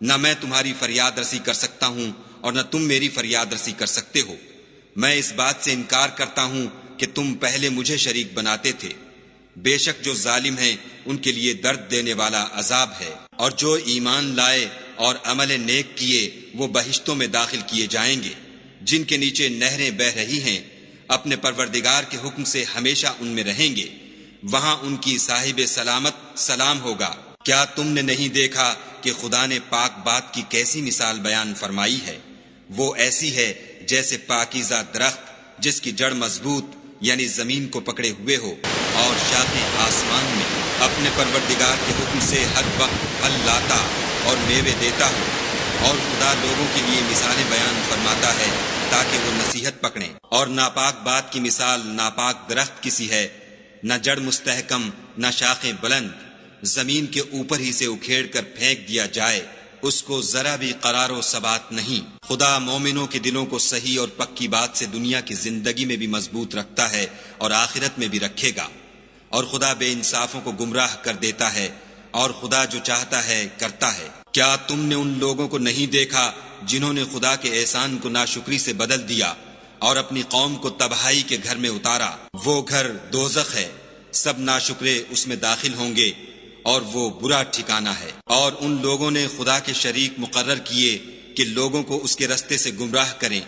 نہ میں تمہاری فریاد رسی کر سکتا ہوں اور نہ تم میری فریاد رسی کر سکتے ہو۔ میں اس بات سے انکار کرتا ہوں کہ تم پہلے مجھے شریک بناتے تھے۔ بے شک جو ظالم ہیں ان کے لیے درد دینے والا عذاب ہے، اور جو ایمان لائے اور عمل نیک کیے وہ بہشتوں میں داخل کیے جائیں گے جن کے نیچے نہریں بہہ رہی ہیں، اپنے پروردگار کے حکم سے ہمیشہ ان میں رہیں گے، وہاں ان کی صاحب سلامت سلام ہوگا۔ کیا تم نے نہیں دیکھا کہ خدا نے پاک بات کی کیسی مثال بیان فرمائی ہے؟ وہ ایسی ہے جیسے پاکیزہ درخت جس کی جڑ مضبوط یعنی زمین کو پکڑے ہوئے ہو اور شاخیں آسمان میں، اپنے پروردگار کے حکم سے ہر وقت پھل لاتا اور میوے دیتا ہو۔ اور خدا لوگوں کے لیے مثالیں بیان فرماتا ہے تاکہ وہ نصیحت پکڑیں۔ اور ناپاک بات کی مثال ناپاک درخت کسی ہے، نہ جڑ مستحکم نہ شاخیں بلند، زمین کے اوپر ہی سے اکھیڑ کر پھینک دیا جائے، اس کو ذرا بھی قرار و ثبات نہیں۔ خدا مومنوں کے دلوں کو صحیح اور پکی بات سے دنیا کی زندگی میں بھی مضبوط رکھتا ہے اور آخرت میں بھی رکھے گا، اور خدا بے انصافوں کو گمراہ کر دیتا ہے، اور خدا جو چاہتا ہے کرتا ہے۔ کیا تم نے ان لوگوں کو نہیں دیکھا جنہوں نے خدا کے احسان کو ناشکری سے بدل دیا اور اپنی قوم کو تباہی کے گھر میں اتارا؟ وہ گھر دوزخ ہے، سب ناشکرے اس میں داخل ہوں گے اور وہ برا ٹھکانہ ہے۔ اور ان لوگوں نے خدا کے شریک مقرر کیے کہ لوگوں کو اس کے رستے سے گمراہ کریں۔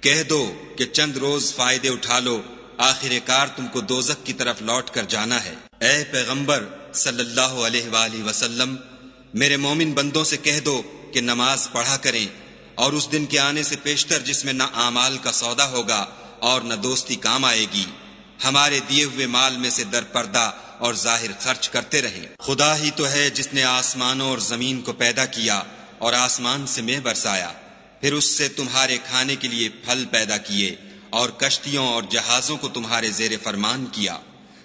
کہہ دو کہ چند روز فائدے اٹھا لو، آخر کار تم کو دوزخ کی طرف لوٹ کر جانا ہے۔ اے پیغمبر صلی اللہ علیہ وآلہ وسلم، میرے مومن بندوں سے کہہ دو کہ نماز پڑھا کریں، اور اس دن کے آنے سے پیشتر جس میں نہ اعمال کا سودا ہوگا اور نہ دوستی کام آئے گی، ہمارے دیے ہوئے مال میں سے در پردہ اور ظاہر خرچ کرتے رہیں۔ خدا ہی تو ہے جس نے آسمانوں اور زمین کو پیدا کیا اور آسمان سے مے برسایا، پھر اس سے تمہارے کھانے کے لیے پھل پیدا کیے، اور کشتیوں اور جہازوں کو تمہارے زیر فرمان کیا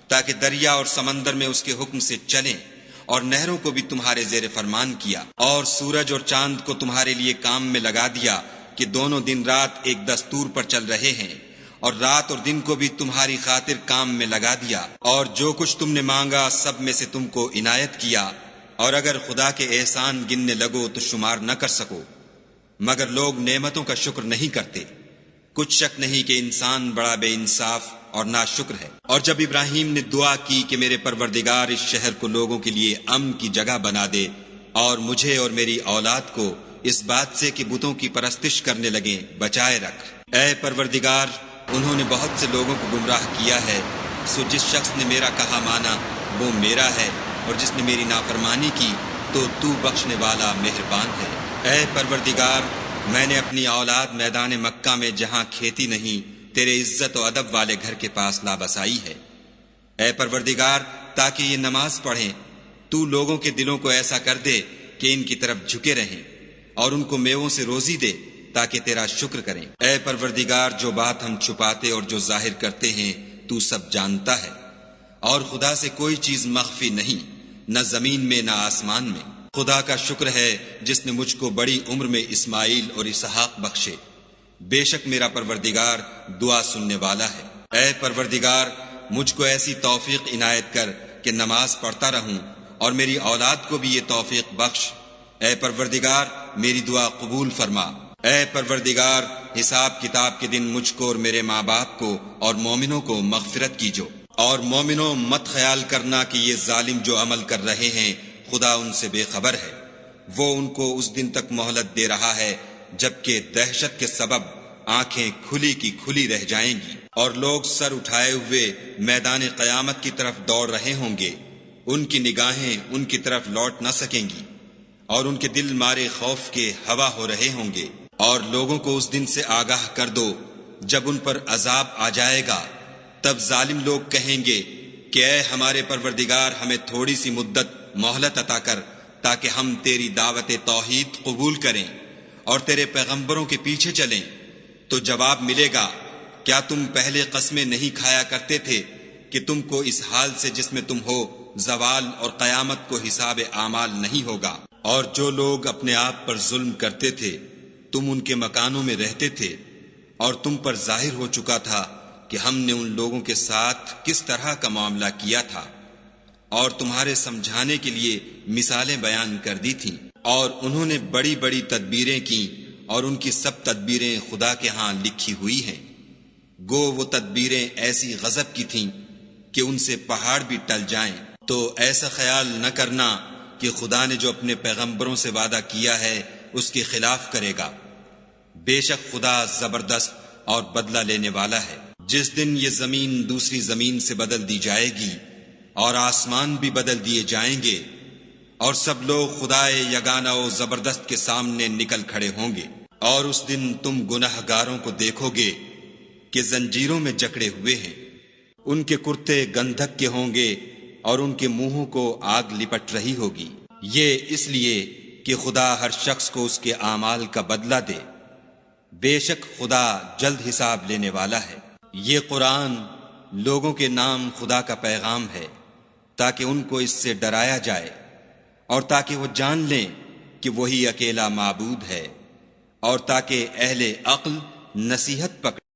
تاکہ دریا اور سمندر میں اس کے حکم سے چلیں، اور نہروں کو بھی تمہارے زیر فرمان کیا، اور سورج اور چاند کو تمہارے لیے کام میں لگا دیا کہ دونوں دن رات ایک دستور پر چل رہے ہیں، اور رات اور دن کو بھی تمہاری خاطر کام میں لگا دیا، اور جو کچھ تم نے مانگا سب میں سے تم کو عنایت کیا، اور اگر خدا کے احسان گننے لگو تو شمار نہ کر سکو، مگر لوگ نعمتوں کا شکر نہیں کرتے۔ کچھ شک نہیں کہ انسان بڑا بے انصاف اور ناشکر ہے۔ اور جب ابراہیم نے دعا کی کہ میرے پروردگار اس شہر کو لوگوں کے لیے امن کی جگہ بنا دے، اور مجھے اور میری اولاد کو اس بات سے کہ بتوں کی پرستش کرنے لگیں بچائے رکھ۔ اے پروردگار، انہوں نے بہت سے لوگوں کو گمراہ کیا ہے، سو جس شخص نے میرا کہا مانا وہ میرا ہے، اور جس نے میری نافرمانی کی تو بخشنے والا مہربان ہے۔ اے پروردگار، میں نے اپنی اولاد میدان مکہ میں جہاں کھیتی نہیں تیرے عزت و ادب والے گھر کے پاس لا بسائی ہے۔ اے پروردگار، تاکہ یہ نماز پڑھیں، تو لوگوں کے دلوں کو ایسا کر دے کہ ان کی طرف جھکے رہیں، اور ان کو میووں سے روزی دے تاکہ تیرا شکر کریں۔ اے پروردگار، جو بات ہم چھپاتے اور جو ظاہر کرتے ہیں تو سب جانتا ہے، اور خدا سے کوئی چیز مخفی نہیں، نہ زمین میں نہ آسمان میں۔ خدا کا شکر ہے جس نے مجھ کو بڑی عمر میں اسماعیل اور اسحاق بخشے، بے شک میرا پروردگار دعا سننے والا ہے۔ اے پروردگار، مجھ کو ایسی توفیق عنایت کر کہ نماز پڑھتا رہوں، اور میری اولاد کو بھی یہ توفیق بخش۔ اے پروردگار، میری دعا قبول فرما۔ اے پروردگار، حساب کتاب کے دن مجھ کو اور میرے ماں باپ کو اور مومنوں کو مغفرت کیجو۔ اور مومنوں، مت خیال کرنا کہ یہ ظالم جو عمل کر رہے ہیں خدا ان سے بے خبر ہے، وہ ان کو اس دن تک مہلت دے رہا ہے جبکہ دہشت کے سبب آنکھیں کھلی کی کھلی رہ جائیں گی، اور لوگ سر اٹھائے ہوئے میدان قیامت کی طرف دوڑ رہے ہوں گے، ان کی نگاہیں ان کی طرف لوٹ نہ سکیں گی، اور ان کے دل مارے خوف کے ہوا ہو رہے ہوں گے۔ اور لوگوں کو اس دن سے آگاہ کر دو جب ان پر عذاب آ جائے گا، تب ظالم لوگ کہیں گے کہ اے ہمارے پروردگار، ہمیں تھوڑی سی مدت مہلت عطا کر تاکہ ہم تیری دعوت توحید قبول کریں اور تیرے پیغمبروں کے پیچھے چلیں۔ تو جواب ملے گا، کیا تم پہلے قسمیں نہیں کھایا کرتے تھے کہ تم کو اس حال سے جس میں تم ہو زوال اور قیامت کو حساب اعمال نہیں ہوگا؟ اور جو لوگ اپنے آپ پر ظلم کرتے تھے تم ان کے مکانوں میں رہتے تھے، اور تم پر ظاہر ہو چکا تھا کہ ہم نے ان لوگوں کے ساتھ کس طرح کا معاملہ کیا تھا، اور تمہارے سمجھانے کے لیے مثالیں بیان کر دی تھیں۔ اور انہوں نے بڑی بڑی تدبیریں کی اور ان کی سب تدبیریں خدا کے ہاں لکھی ہوئی ہیں۔ گو وہ تدبیریں ایسی غضب کی تھیں کہ ان سے پہاڑ بھی ٹل جائیں۔ تو ایسا خیال نہ کرنا کہ خدا نے جو اپنے پیغمبروں سے وعدہ کیا ہے اس کے خلاف کرے گا۔ بے شک خدا زبردست اور بدلہ لینے والا ہے۔ جس دن یہ زمین دوسری زمین سے بدل دی جائے گی اور آسمان بھی بدل دیے جائیں گے اور سب لوگ خدائے یگانہ و زبردست کے سامنے نکل کھڑے ہوں گے، اور اس دن تم گناہ گاروں کو دیکھو گے کہ زنجیروں میں جکڑے ہوئے ہیں، ان کے کرتے گندھک کے ہوں گے اور ان کے منہوں کو آگ لپٹ رہی ہوگی۔ یہ اس لیے کہ خدا ہر شخص کو اس کے اعمال کا بدلہ دے۔ بے شک خدا جلد حساب لینے والا ہے۔ یہ قرآن لوگوں کے نام خدا کا پیغام ہے تاکہ ان کو اس سے ڈرایا جائے اور تاکہ وہ جان لیں کہ وہی اکیلا معبود ہے، اور تاکہ اہل عقل نصیحت پکڑیں۔